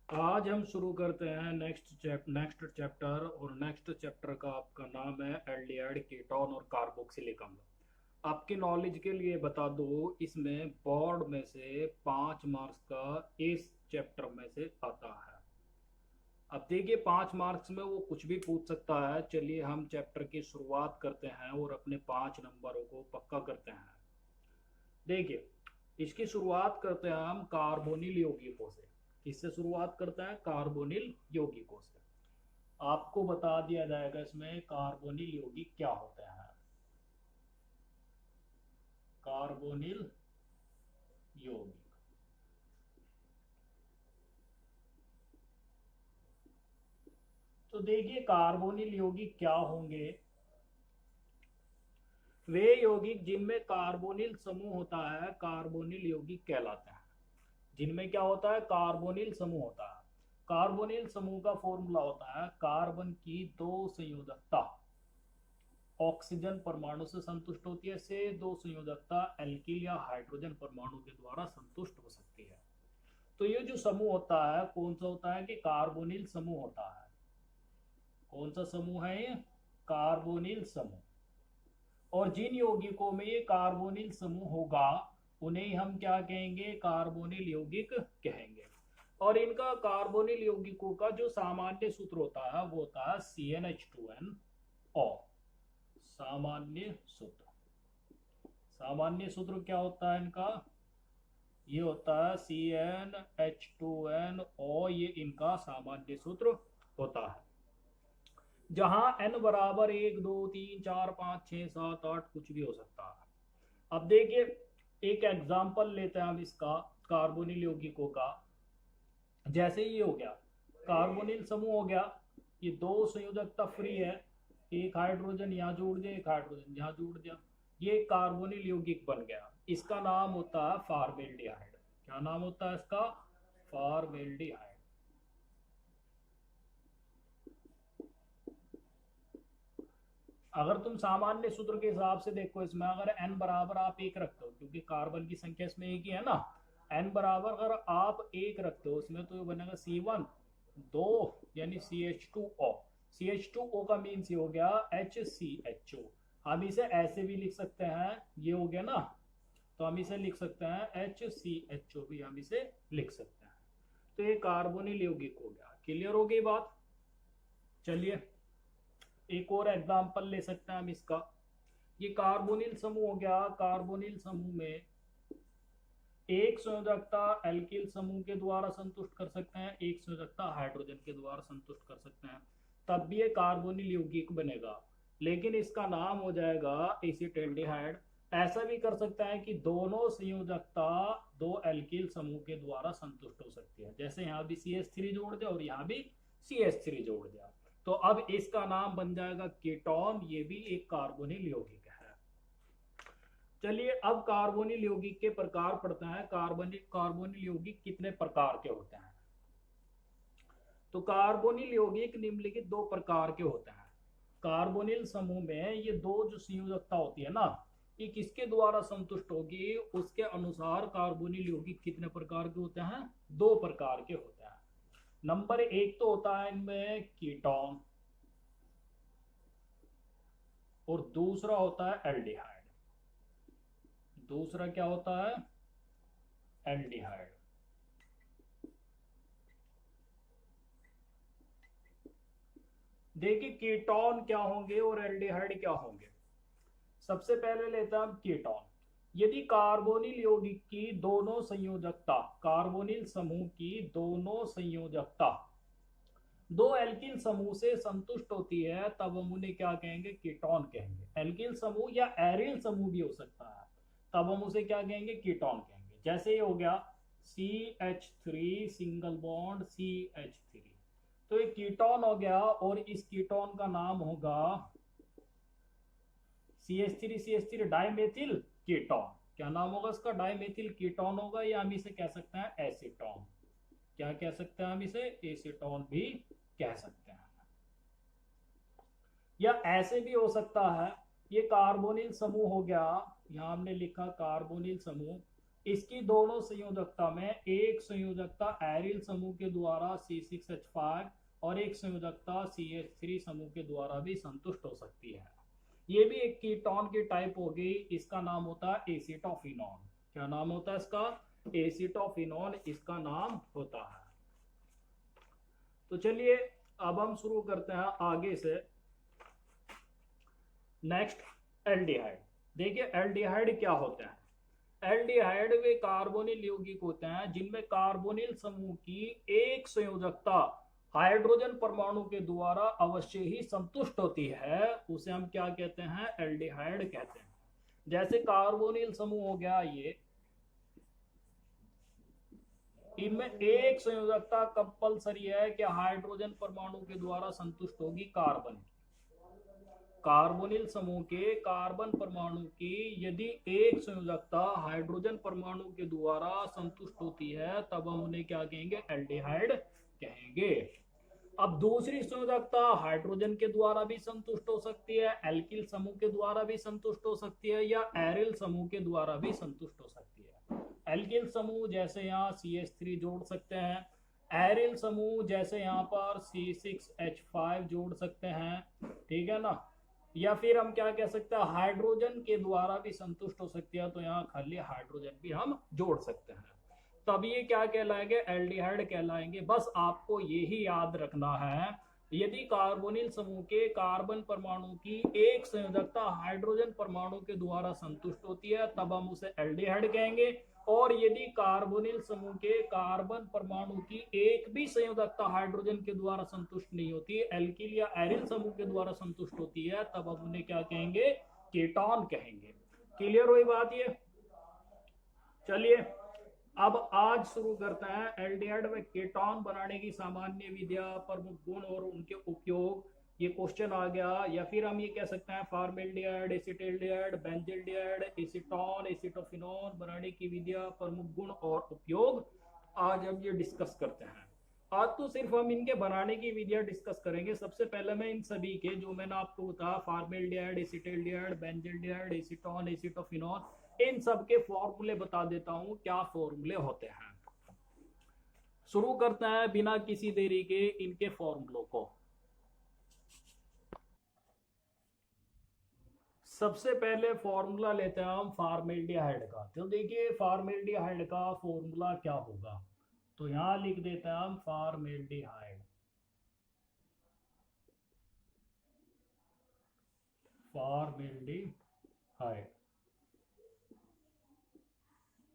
आज हम शुरू करते हैं नेक्स्ट चैप्टर। और नेक्स्ट चैप्टर का आपका नाम है एल्डिहाइड, कीटोन और कार्बोक्सिलिक अम्ल। आपके नॉलेज के लिए बता दो, इसमें बोर्ड में से 5 मार्क्स का इस चैप्टर में से आता है। अब देखिए, 5 मार्क्स में वो कुछ भी पूछ सकता है। चलिए हम चैप्टर की शुरुआत करते हैं और अपने 5 नंबरों को पक्का करते हैं। देखिए, इसकी शुरुआत करते हैं हम कार्बोनिल यौगिकों से। किससे शुरुआत करते हैं? कार्बोनिल यौगिकों से। आपको बता दिया जाएगा इसमें कार्बोनिल यौगिक क्या होते हैं। कार्बोनिल यौगिक, तो देखिए कार्बोनिल यौगिक क्या होंगे। वे यौगिक जिनमें कार्बोनिल समूह होता है कार्बोनिल यौगिक कहलाते हैं। जिनमें क्या होता है? कार्बोनिल समूह होता है। कार्बोनिल समूह का फॉर्मूला होता है कार्बन की दो संयोजकता ऑक्सीजन परमाणु से संतुष्ट होती है, से दो संयोजकता एल्किल या हाइड्रोजन परमाणु के द्वारा संतुष्ट हो सकती है। तो ये जो समूह होता है कौन सा होता है? कि कार्बोनिल समूह होता है। कौन सा समूह है ये? कार्बोनिल समूह। और जिन यौगिकों में ये कार्बोनिल समूह होगा उन्हें हम क्या कहेंगे? कार्बोनिल यौगिक कहेंगे। और इनका कार्बोनिल यौगिकों का जो सामान्य सूत्र होता है वो होता है CnH2nO। सामान्य सूत्र, सामान्य सूत्र क्या होता है इनका? ये होता है CnH2nO। ये इनका सामान्य सूत्र होता है। जहां n बराबर 1 2 3 4 5 6 7 8 कुछ भी हो सकता है। अब देखिए, एक एग्जाम्पल लेते हैं हम इसका, कार्बोनिल यौगिकों का। जैसे ये हो गया कार्बोनिल समूह हो गया, ये दो संयोजकता फ्री है। एक हाइड्रोजन यहाँ जोड़ दिया, एक हाइड्रोजन यहाँ जोड़ दिया, ये कार्बोनिल यौगिक बन गया। इसका नाम होता है फॉर्मेल्डिहाइड। क्या नाम होता है इसका? फॉर्मेल्डिहाइड। अगर तुम सामान्य सूत्र के हिसाब से देखो, इसमें अगर n बराबर आप एक रखते हो, क्योंकि कार्बन की संख्या इसमें एक ही है ना, n बराबर अगर आप एक रखते हो इसमें, तो ये बनेगा C1 दो, यानी CH2O। CH2O का मीन्स ये हो गया HCHO। हम इसे ऐसे भी लिख सकते हैं, ये हो गया ना, तो हम इसे लिख सकते हैं HCHO भी हम इसे लिख सकते हैं। तो ये कार्बोनिल यौगिक हो गया। क्लियर हो गई बात? चलिए एक और एग्जाम्पल ले सकते हैं हम इसका। ये कार्बोनिल समूह हो गया। कार्बोनिल समूह में एक संयोजकता एल्किल समूह के द्वारा संतुष्ट कर सकते हैं, एक संयोजकता हाइड्रोजन के द्वारा संतुष्ट कर सकते हैं, तब भी ये कार्बोनिल यौगिक बनेगा। लेकिन इसका नाम हो जाएगा एसिटाल्डिहाइड। ऐसा भी कर सकता है कि दोनों संयोजकता दो एल्किल समूह के द्वारा संतुष्ट हो सकती है। जैसे यहाँ भी CH3 जोड़ दिया और यहाँ भी CH3 जोड़ दिया, तो अब इसका नाम बन जाएगा कीटोन। ये भी एक कार्बोनिल यौगिक है। चलिए अब कार्बोनिल यौगिक के प्रकार पढ़ते हैं। कार्बोनिल कार्बोनिल यौगिक कितने प्रकार के होते हैं? तो कार्बोनिल यौगिक निम्नलिखित दो प्रकार के होते हैं। कार्बोनिल समूह में ये दो जो संयोजकता होती है ना, ये किसके द्वारा संतुष्ट होगी? उसके अनुसार कार्बोनिल यौगिक कितने प्रकार के होते हैं? दो प्रकार के होते हैं। नंबर एक तो होता है इनमें कीटोन, और दूसरा होता है एल्डिहाइड। दूसरा क्या होता है? एल्डिहाइड। देखिए कीटोन क्या होंगे और एल्डिहाइड क्या होंगे। सबसे पहले लेते हैं हम कीटोन। यदि कार्बोनिल यौगिक की दोनों संयोजकता, कार्बोनिल समूह की दोनों संयोजकता दो एल्किल समूह से संतुष्ट होती है, तब हम उन्हें क्या कहेंगे? कीटोन कहेंगे। एल्किल समूह या एरिल समूह भी हो सकता है, तब हम उसे क्या कहेंगे? कीटोन कहेंगे। जैसे ये हो गया CH3 सिंगल बॉन्ड CH3, तो ये कीटोन हो गया। और इस कीटोन का नाम होगा CH3 डाइमेथिल कीटोन। क्या नाम होगा इसका? डाइमेथिल कीटोन होगा, या हम इसे कह सकते हैं एसीटोन। क्या कह सकते हैं हम इसे? एसीटोन भी कह सकते हैं। या ऐसे भी हो सकता है, ये कार्बोनिल समूह हो गया, यहां हमने लिखा कार्बोनिल समूह, इसकी दोनों संयोजकता में एक संयोजकता एरिल समूह के द्वारा C6H5 और एक संयोजकता CH3 समूह के द्वारा भी संतुष्ट हो सकती है। ये भी एक कीटोन की टाइप होगी, इसका नाम होता है एसिटोफिनॉन। क्या नाम होता है इसका? एसिटोफिनॉन इसका नाम होता है। तो चलिए अब हम शुरू करते हैं आगे से। Next, aldehyde. देखिए एल्डिहाइड क्या होते हैं। एल्डिहाइड वे कार्बोनिल यौगिक होते हैं जिनमें कार्बोनिल समूह की एक संयोजकता हाइड्रोजन परमाणु के द्वारा अवश्य ही संतुष्ट होती है, उसे हम क्या कहते हैं? एल्डिहाइड कहते हैं। जैसे कार्बोनिल समूह हो गया ये, इनमें एक संयोजकता कंपलसरी है कि हाइड्रोजन परमाणु के द्वारा संतुष्ट होगी कार्बन की। कार्बोनिल समूह के कार्बन परमाणु की यदि एक संयोजकता हाइड्रोजन परमाणु के द्वारा संतुष्ट होती है तब हम उन्हें क्या कहेंगे? एल्डिहाइड कहेंगे। अब दूसरी संयोजकता हाइड्रोजन के द्वारा भी संतुष्ट हो सकती है, एल्किल समूह के द्वारा भी संतुष्ट हो सकती है, या एरिल समूह के द्वारा भी संतुष्ट हो सकती है। एल्किल समूह जैसे यहाँ CH3 जोड़ सकते हैं, एरिल समूह जैसे यहाँ पर C6H5 जोड़ सकते हैं, ठीक है ना। या फिर हम क्या कह सकते हैं? हाइड्रोजन के द्वारा भी संतुष्ट हो सकती है, तो यहाँ खाली हाइड्रोजन भी हम जोड़ सकते हैं, तब ये क्या कहलाएंगे? एल्डिहाइड कहलाएंगे। बस आपको यही याद रखना है, यदि कार्बोनिल समूह के कार्बन परमाणु की एक संयोजकता हाइड्रोजन परमाणु के द्वारा संतुष्ट होती है तब हम उसे एल्डिहाइड कहेंगे, और यदि कार्बोनिल समूह के कार्बन परमाणु की एक भी संयोजकता हाइड्रोजन के द्वारा संतुष्ट नहीं होती, एल्किल या एरिल समूह के द्वारा संतुष्ट होती है, तब हम उन्हें क्या कहेंगे? कीटोन कहेंगे। क्लियर हुई बात ये? चलिए अब आज शुरू करते हैं एल्डिहाइड में कीटोन बनाने की सामान्य विधियां, प्रमुख गुण और उनके उपयोग। ये क्वेश्चन आ गया, या फिर हम ये कह सकते हैं formaldehyde, acetaldehyde, benzaldehyde, acetone, acetophenone बनाने की विधियां, प्रमुख गुण और उपयोग आज हम ये डिस्कस करते हैं। आज तो सिर्फ हम इनके बनाने की विधियां डिस्कस करेंगे। सबसे पहले मैं इन सभी के जो मैंने आपको बताया formaldehyde, acetaldehyde, benzaldehyde, acetone, acetophenone, इन सब के फॉर्मूले बता देता हूं, क्या फॉर्मूले होते हैं। शुरू करते हैं बिना किसी देरी के इनके फॉर्मूलों को। सबसे पहले फॉर्मूला लेते हैं हम फॉर्मेल्डिहाइड का। तो देखिए फॉर्मेल्डिहाइड का फॉर्मूला क्या होगा, तो यहां लिख देते हैं हम फॉर्मेल्डिहाइड। फॉर्मेल्डिहाइड।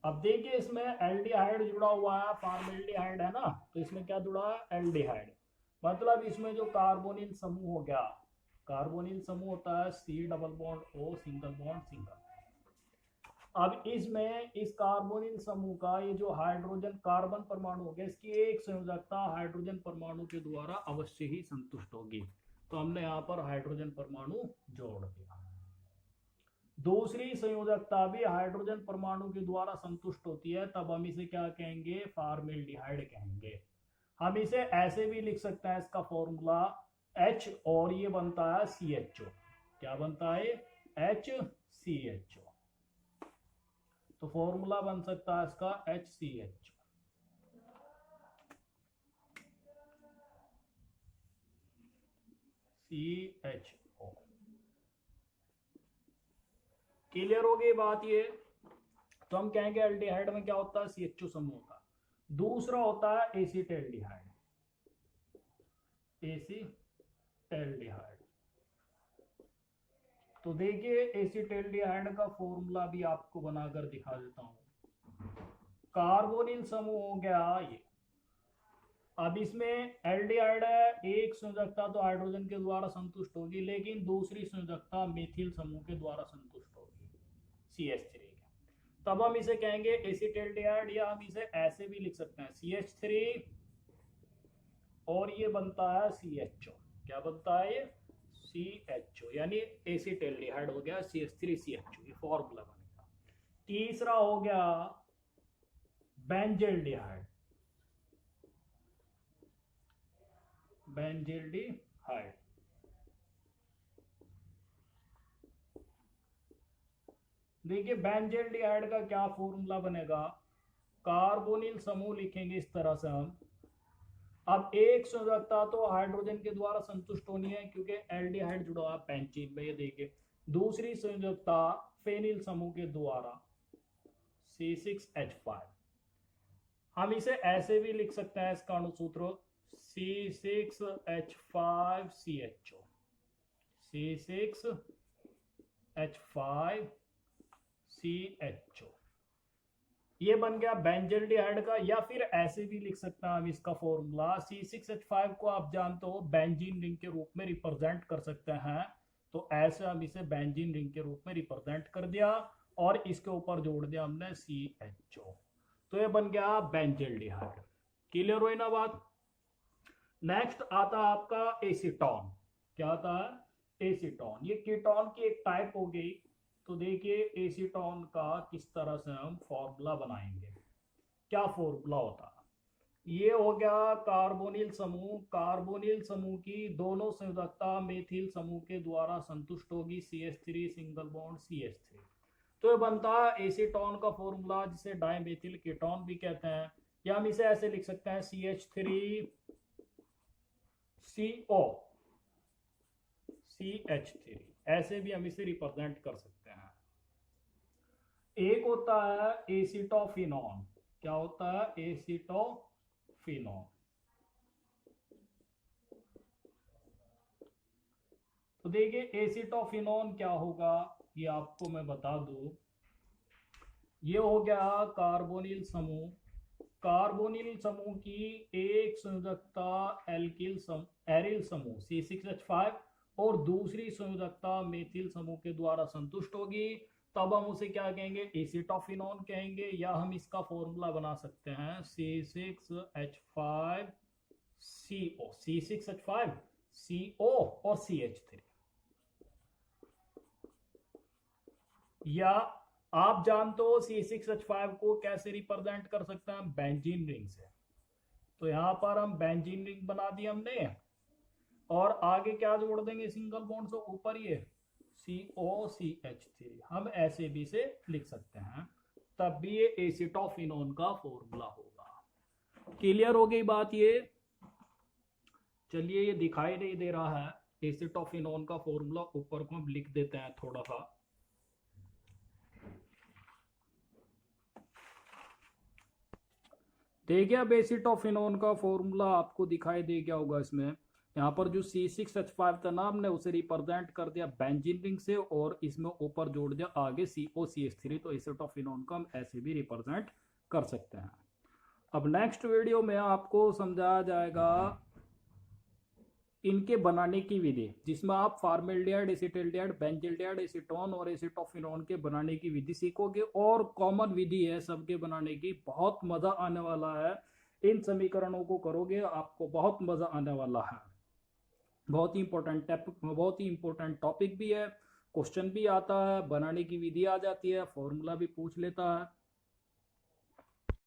अब देखिए इसमें एल्डिहाइड जुड़ा हुआ है, फॉर्मेल्डिहाइड है ना, तो इसमें क्या जुड़ा है? एल्डिहाइड। मतलब इसमें जो कार्बोनिल समूह हो गया, कार्बोनिल समूह होता है C double bond O single bond single. अब इसमें इस कार्बोनिल समूह का ये जो हाइड्रोजन कार्बन परमाणु हो गया, इसकी एक संयोजकता हाइड्रोजन परमाणु के द्वारा अवश्य ही संतुष्ट होगी, तो हमने यहाँ पर हाइड्रोजन परमाणु जोड़ दिया। दूसरी संयोजकता भी हाइड्रोजन परमाणु के द्वारा संतुष्ट होती है, तब हम इसे क्या कहेंगे? फॉर्मेल्डिहाइड कहेंगे। हम इसे ऐसे भी लिख सकते हैं, इसका फॉर्मूला H और ये बनता है CHO। क्या बनता है? HCHO। तो फॉर्मूला बन सकता है इसका HCHO। CHO। क्लियर हो गई बात ये? तो हम कहेंगे एल्डिहाइड में क्या होता है? CHO समूह होता है। दूसरा होता है एसिटाल्डिहाइड। एसिटाल्डिहाइड। तो देखिए एसिटाल्डिहाइड का फॉर्मूला भी आपको बनाकर दिखा देता हूं। कार्बोनिल समूह हो गया ये। अब इसमें एल्डिहाइड है, एक संयोजकता तो हाइड्रोजन के द्वारा संतुष्ट होगी, लेकिन दूसरी संयोजकता मेथिल समूह के द्वारा संतुष्ट होगी, CH3 के। तब हम इसे कहेंगे एसिटाल्डिहाइड, या हम इसे ऐसे भी लिख सकते हैं CH3 और ये बनता है CHO। क्या बनता है ये? CHO, यानी एसिटाल्डिहाइड हो गया CH3CHO, ये फॉर्मूला बनेगा। तीसरा हो गया बेंजल्डिहाइड। बेंजल्डिहाइड। देखिए बेंजील्डिहाइड का क्या फॉर्मूला बनेगा, कार्बोनिल समूह लिखेंगे इस तरह से हम। अब एक संयोजकता तो हाइड्रोजन के द्वारा संतुष्ट होनी है क्योंकि एल्डिहाइड जुड़ा हुआ बेंजीन में, ये देखिए। दूसरी संयोजकता फेनिल समूह के द्वारा C6H5। हम इसे ऐसे भी लिख सकते हैं, इसका अणुसूत्र C6H5CHO, C6H5CHO। ये बन गया बेंजील्डिहाइड का। या फिर ऐसे भी लिख सकते हैं हम इसका फॉर्मूला, C6H5 को आप जानते हो बेंजीन रिंग के रूप में रिप्रेजेंट कर सकते हैं, तो ऐसे हम इसे बेंजीन रिंग के रूप में रिप्रेजेंट कर दिया और इसके ऊपर जोड़ दिया हमने CHO, तो ये बन गया बेंजील्डिहाइड। क्लियर हुई ना बात। नेक्स्ट आता है आपका एसीटोन। क्या आता है, एसीटोन। ये कीटोन की एक टाइप हो गई। तो देखिए एसीटोन का किस तरह से हम फॉर्मूला बनाएंगे, क्या फॉर्मूला होता है। ये हो गया कार्बोनिल समूह। कार्बोनिल समूह की दोनों संयोजकता मेथिल समूह के द्वारा संतुष्ट होगी, CH3 सिंगल बॉन्ड CH3। तो ये बनता है एसीटोन का फॉर्मूला, जिसे डाइमेथिल कीटोन भी कहते हैं। या हम इसे ऐसे लिख सकते हैं CH3CO CH3, ऐसे भी हम इसे रिप्रेजेंट कर सकते हैं। एक होता है एसीटोफिनॉन। क्या होता है, एसीटोफिनॉन। तो देखिए एसीटोफिनॉन क्या होगा, ये आपको मैं बता दूं। ये हो गया कार्बोनिल समूह। कार्बोनिल समूह की एक संयोजकता एरिल समूह C6H5 और दूसरी संयोजकता मेथिल समूह के द्वारा संतुष्ट होगी, तब हम उसे क्या कहेंगे, एसीटोफिनॉन कहेंगे। या हम इसका फॉर्मूला बना सकते हैं C6H5CO, C6H5CO और CH3। या आप जानते हो C6H5 को कैसे रिप्रेजेंट कर सकते हैं, बेंजीन रिंग से। तो यहां पर हम बेंजीन रिंग बना दी हमने, और आगे क्या जोड़ देंगे सिंगल बॉन्ड से, ऊपर ये COCH3। हम ऐसे भी से लिख सकते हैं, तब भी ये एसीटोफिनॉन का फॉर्मूला होगा। क्लियर हो गई बात ये। चलिए ये दिखाई नहीं दे रहा है एसीटोफिनॉन का फॉर्मूला, ऊपर को हम लिख देते हैं थोड़ा सा। देखिए अब एसीटोफिनॉन का फॉर्मूला आपको दिखाई दे गया होगा। इसमें यहाँ पर जो C6H5 था ना, हमने उसे रिप्रेजेंट कर दिया बेंजीन रिंग से, और इसमें ऊपर जोड़ दिया आगे COCH3। तो एसीटोफिनॉन को हम ऐसे भी रिप्रेजेंट कर सकते हैं। अब नेक्स्ट वीडियो में आपको समझाया जाएगा इनके बनाने की विधि, जिसमें आप फॉर्मेल्डिहाइड, एसिटिल्डिहाइड, बेंजील्डिहाइड, एसीटोन और एसीटोफिनॉन के बनाने की विधि सीखोगे। और कॉमन विधि है सबके बनाने की, बहुत मजा आने वाला है। इन समीकरणों को करोगे आपको बहुत मजा आने वाला है। बहुत ही इंपॉर्टेंट टॉपिक भी है, क्वेश्चन भी आता है, बनाने की विधि आ जाती है, फॉर्मूला भी पूछ लेता है।